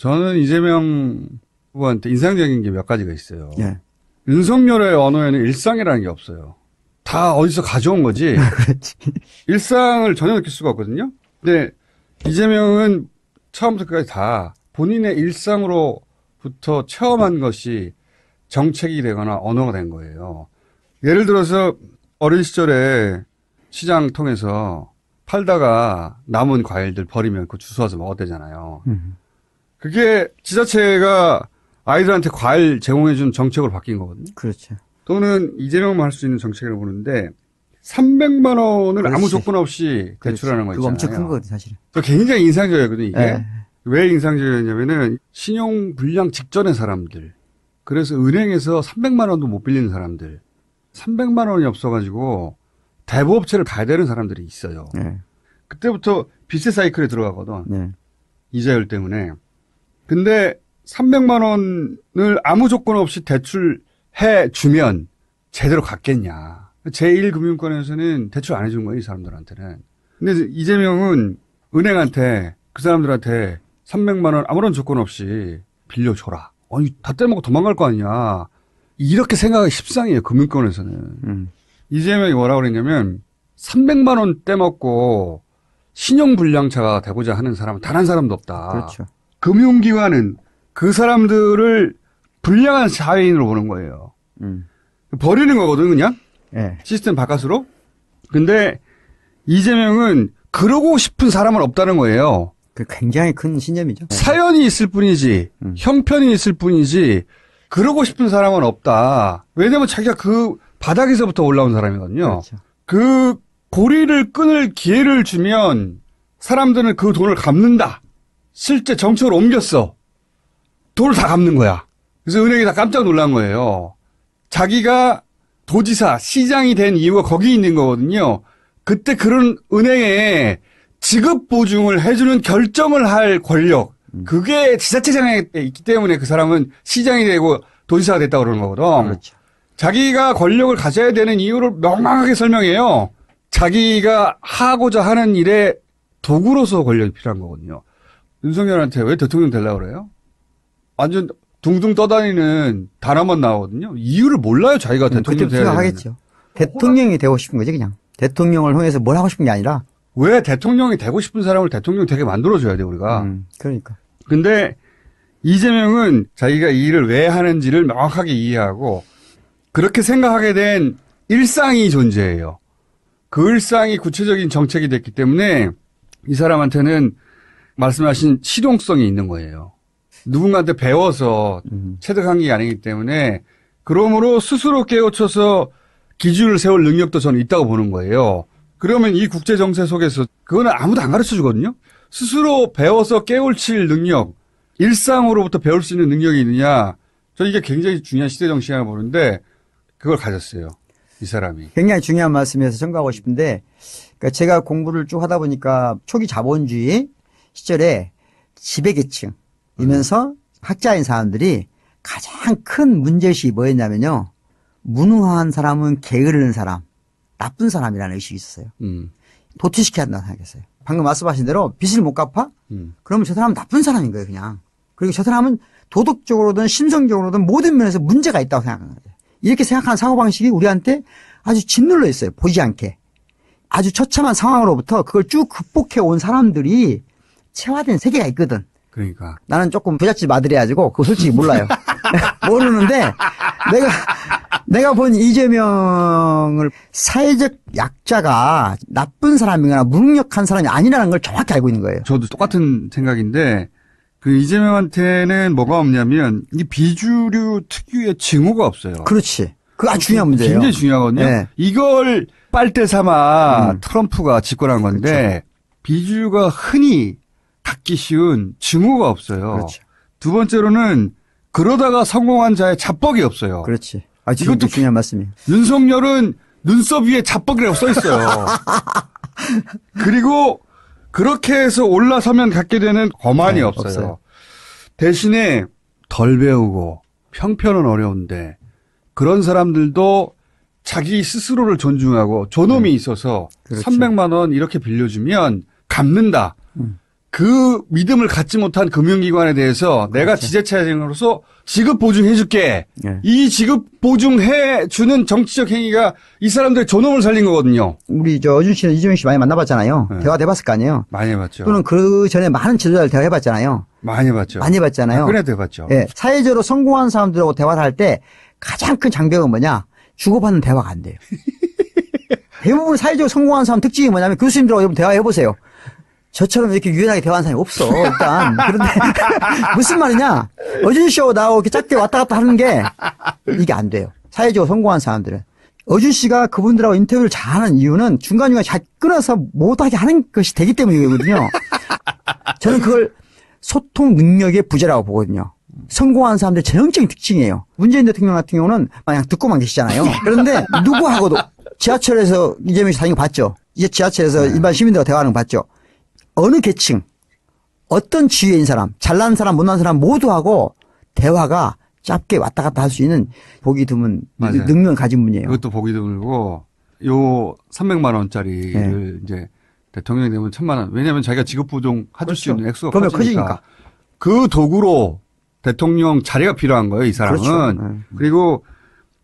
저는 이재명 후보한테 인상적인 게 몇 가지가 있어요. 예. 윤석열의 언어에는 일상이라는 게 없어요. 다 어디서 가져온 거지. 그렇지. 일상을 전혀 느낄 수가 없거든요. 근데 이재명은 처음부터 끝까지 다 본인의 일상으로부터 체험한 것이 정책이 되거나 언어가 된 거예요. 예를 들어서 어린 시절에 시장 통해서 팔다가 남은 과일들 버리면 그거 주워와서 먹어도 되잖아요. 그게 지자체가 아이들한테 과일 제공해준 정책으로 바뀐 거거든요. 그렇죠. 또는 이재명만 할 수 있는 정책이라고 보는데 300만 원을 그렇지. 아무 조건 없이 대출하는 거 있잖아요. 그거 엄청 큰 거거든요, 사실은. 저 굉장히 인상적이거든요, 이게. 네. 왜 인상적이냐면은 신용 불량 직전의 사람들. 그래서 은행에서 300만 원도 못 빌리는 사람들. 300만 원이 없어가지고 대부업체를 가야 되는 사람들이 있어요. 네. 그때부터 빚의 사이클에 들어가거든. 네. 이자율 때문에. 근데 300만 원을 아무 조건 없이 대출해 주면 제대로 갚겠냐. 제1금융권에서는 대출 안 해준 거예요, 이 사람들한테는. 근데 이재명은 은행한테 그 사람들한테 300만 원 아무런 조건 없이 빌려줘라. 아니, 다 떼먹고 도망갈 거 아니야. 이렇게 생각하기 십상이에요, 금융권에서는. 이재명이 뭐라고 그랬냐면 300만 원 떼먹고 신용불량차가 되고자 하는 사람은 단 한 사람도 없다. 그렇죠. 금융기관은 그 사람들을 불량한 사회인으로 보는 거예요. 버리는 거거든, 그냥. 네. 시스템 바깥으로. 근데 이재명은 그러고 싶은 사람은 없다는 거예요. 그 굉장히 큰 신념이죠. 사연이 있을 뿐이지, 형편이 있을 뿐이지, 그러고 싶은 사람은 없다. 왜냐면 자기가 그 바닥에서부터 올라온 사람이거든요. 그렇죠. 그 고리를 끊을 기회를 주면 사람들은 그 돈을 갚는다. 실제 정책을 옮겼어. 돈을 다 갚는 거야. 그래서 은행이 다 깜짝 놀란 거예요. 자기가 도지사, 시장이 된 이유가 거기 있는 거거든요. 그때 그런 은행에 지급 보증을 해주는 결정을 할 권력. 그게 지자체장에 있기 때문에 그 사람은 시장이 되고 도지사가 됐다고 그러는 거거든. 그렇죠. 자기가 권력을 가져야 되는 이유를 명확하게 설명해요. 자기가 하고자 하는 일에 도구로서 권력이 필요한 거거든요. 윤석열한테 왜 대통령 되려고 그래요? 완전 둥둥 떠다니는 단어만 나오거든요. 이유를 몰라요, 자기가 대통령 돼야 생각하겠죠. 대통령이 되고 싶은 거지, 그냥. 대통령을 통해서 뭘 하고 싶은 게 아니라. 왜 대통령이 되고 싶은 사람을 대통령 되게 만들어줘야 돼, 우리가. 그러니까. 근데 이재명은 자기가 이 일을 왜 하는지를 명확하게 이해하고 그렇게 생각하게 된 일상이 존재해요. 그 일상이 구체적인 정책이 됐기 때문에 이 사람한테는 말씀하신 실용성이 있는 거예요. 누군가한테 배워서 체득한 게 아니기 때문에 그러므로 스스로 깨우쳐서 기준을 세울 능력도 저는 있다고 보는 거예요. 그러면 이 국제정세 속에서 그거는 아무도 안 가르쳐 주거든요. 스스로 배워서 깨우칠 능력, 일상으로부터 배울 수 있는 능력이 있느냐. 저는 이게 굉장히 중요한 시대 정신이라고 보는데 그걸 가졌어요. 이 사람이. 굉장히 중요한 말씀이어서 첨가하고 싶은데 그러니까 제가 공부를 쭉 하다 보니까 초기 자본주의 시절에 지배계층이면서 학자인 사람들이 가장 큰 문제의식이 뭐였냐면요. 무능한 사람은 게으른 사람, 나쁜 사람이라는 의식이 있었어요. 도태시켜야 한다고 생각했어요. 방금 말씀하신 대로 빚을 못 갚아? 그러면 저 사람은 나쁜 사람인 거예요, 그냥. 그리고 저 사람은 도덕적으로든 심성적으로든 모든 면에서 문제가 있다고 생각하는 거예요. 이렇게 생각하는 사고방식이 우리한테 아주 짓눌러 있어요. 보지 않게. 아주 처참한 상황으로부터 그걸 쭉 극복해 온 사람들이 체화된 세계가 있거든. 그러니까. 나는 조금 부잣집 아들이어가지고 그거 솔직히 몰라요. 모르는데 내가 본 이재명을 사회적 약자가 나쁜 사람이거나 무능력한 사람이 아니라는 걸 정확히 알고 있는 거예요. 저도 똑같은 생각인데 그 이재명한테는 뭐가 없냐면 이 비주류 특유의 징후가 없어요. 그렇지. 그거 아주 중요한 문제예요. 굉장히 중요하거든요. 네. 이걸 빨대 삼아 트럼프가 집권한 건데 그렇죠. 비주류가 흔히 갖기 쉬운 징후가 없어요. 그렇죠. 두 번째로는 그러다가 성공한 자의 자뻑이 없어요. 그렇지. 이것도 중요한 말씀이에요. 윤석열은 눈썹 위에 자뻑이라고 써 있어요. 그리고 그렇게 해서 올라서면 갖게 되는 거만이 없어요. 대신에 덜 배우고 형편은 어려운데 그런 사람들도 자기 스스로를 존중하고 존엄이 있어서 그렇죠. 300만 원 이렇게 빌려주면 갚는다. 그 믿음을 갖지 못한 금융기관에 대해서 내가 그렇죠. 지자체장으로서 지급 보증해줄게. 네. 이 지급 보증해주는 정치적 행위가 이 사람들의 존엄을 살린 거거든요. 우리 어준 씨는 이재명 씨 많이 만나봤잖아요. 네. 대화도 해봤을 거 아니에요. 많이 해봤죠. 또는 그 전에 많은 지도자들 대화해봤잖아요. 많이 해봤죠. 많이 해봤잖아요. 박근혜도 해봤죠. 예, 사회적으로 성공한 사람들하고 대화를 할 때 가장 큰 장벽은 뭐냐? 주고받는 대화가 안 돼요. 대부분 사회적으로 성공한 사람 특징이 뭐냐면 교수님들하고 여러분 대화해보세요. 저처럼 이렇게 유연하게 대화하는 사람이 없어, 일단. 그런데 무슨 말이냐? 어준 씨하고 나하고 이렇게 짧게 왔다 갔다 하는 게 이게 안 돼요. 사회적으로 성공한 사람들은. 어준 씨가 그분들하고 인터뷰를 잘하는 이유는 중간중간에 잘 끊어서 못하게 하는 것이 되기 때문이거든요. 저는 그걸 소통 능력의 부재라고 보거든요. 성공한 사람들의 전형적인 특징이에요. 문재인 대통령 같은 경우는 그냥 듣고만 계시잖아요. 그런데 누구하고도 지하철에서 이재명 씨 다니는 거 봤죠? 이제 지하철에서 일반 시민들과 대화하는 거 봤죠? 어느 계층, 어떤 지위인 사람, 잘난 사람, 못난 사람 모두하고 대화가 짧게 왔다 갔다 할 수 있는 보기 드문 맞아요. 능력을 가진 분이에요. 그것도 보기 드물고 요 300만 원짜리를 이제 대통령이 되면 1000만 원. 왜냐하면 자기가 지급 보증 해줄 수 그렇죠. 있는 액수가 그러면 커지니까. 그 도구로 대통령 자리가 필요한 거예요, 이 사람은. 그렇죠. 그리고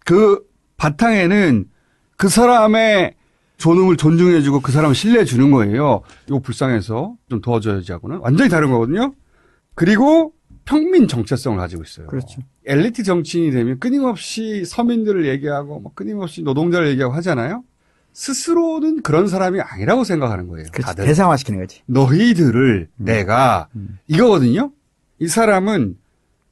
그 바탕에는 그 사람의 존엄을 존중해주고 그 사람을 신뢰해주는 거예요. 이거 불쌍해서 좀 도와줘야지 하고는. 완전히 다른 거거든요. 그리고 평민 정체성을 가지고 있어요. 그렇죠. 엘리트 정치인이 되면 끊임없이 서민들을 얘기하고 뭐 끊임없이 노동자를 얘기하고 하잖아요. 스스로는 그런 사람이 아니라고 생각하는 거예요. 그렇죠. 다들. 대상화시키는 거지. 너희들을 내가 이거거든요. 이 사람은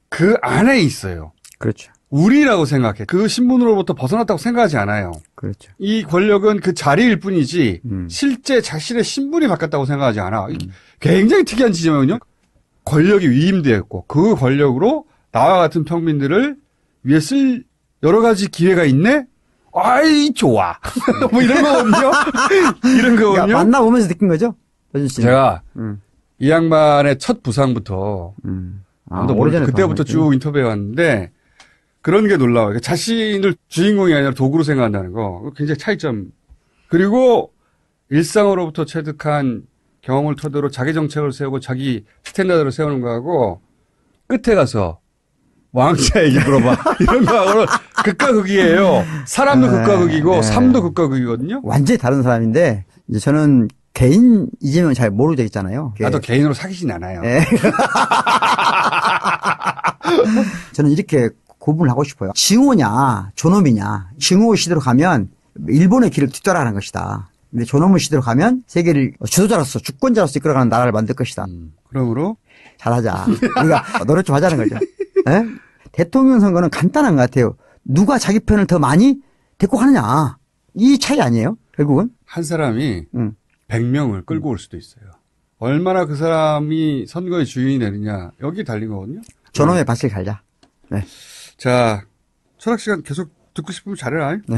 그 안에 있어요. 그렇죠. 우리라고 생각해. 그 신분으로부터 벗어났다고 생각하지 않아요. 그렇죠. 이 권력은 그 자리일 뿐이지 실제 자신의 신분이 바뀌었다고 생각하지 않아. 굉장히 특이한 지점이거든요. 권력이 위임되었고 그 권력으로 나와 같은 평민들을 위해 쓸 여러 가지 기회가 있네? 아이 좋아. 뭐 이런 거거든요. 이런 거거든요. 그러니까 만나보면서 느낀 거죠? 어준 씨. 제가 이 양반의 첫 부상부터 아무도 모르죠. 오래전에 그때부터 쭉 인터뷰해 왔는데 그런 게 놀라워요. 자신을 주인공이 아니라 도구로 생각한다는 거. 굉장히 차이점. 그리고 일상으로부터 체득한 경험을 토대로 자기 정책을 세우고 자기 스탠다드를 세우는 거하고 끝에 가서 왕자 얘기 물어봐. 이런 거하고는 극과 극이에요. 사람도 극과 극이고 삶도 극과 극이거든요. 완전히 다른 사람인데 이제 저는 개인 이재명 잘 모르게 있잖아요. 나도 개인으로 사귀진 않아요. 예. 저는 이렇게 구분을 하고 싶어요. 증오냐, 존엄이냐. 증오 시대로 가면 일본의 길을 뒤따라가는 것이다. 근데 존엄의 시대로 가면 세계를 주도자로서, 주권자로서 이끌어가는 나라를 만들 것이다. 그러므로 잘하자. 우리가 노력 좀 하자는 거죠. 예? 대통령 선거는 간단한 것 같아요. 누가 자기 편을 더 많이 데리고 가느냐. 이 차이 아니에요? 결국은? 한 사람이 100명을 끌고 올 수도 있어요. 얼마나 그 사람이 선거의 주인이 되느냐. 여기 달린 거거든요. 존엄의 밭을 갈자. 네. 자, 철학 시간 계속 듣고 싶으면 잘해라. 네.